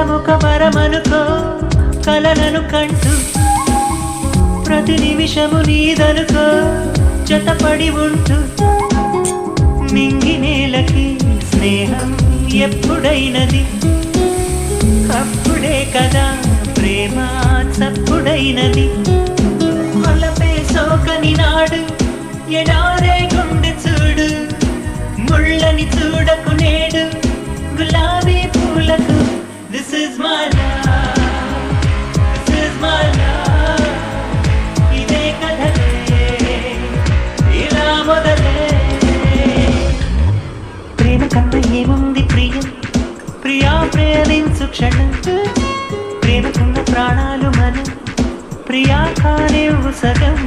వరముక వరమనుకో కలలను కంటూ ప్రతి నిమిషము నీదనుకో జతపడి ఉంటూ మింగి నేలకి స్నేహం ఎప్పుడైనది అప్పుడే కదా ప్రేమ చప్పుడైనది వలపే సోకని నాడు ఎడారే గుండె చూడు ముళ్ళని చూడకు నేడు గులాబీ పూలకు this is my love this is my love ఇదే కథలే ఇలా మొదలే ప్రేమ కన్నా ఏముంది ప్రియ ప్రియా ప్రేమించు క్షణం ప్రేమకున్న ప్రాణాలు మనం ప్రియా కానివ్వు సగం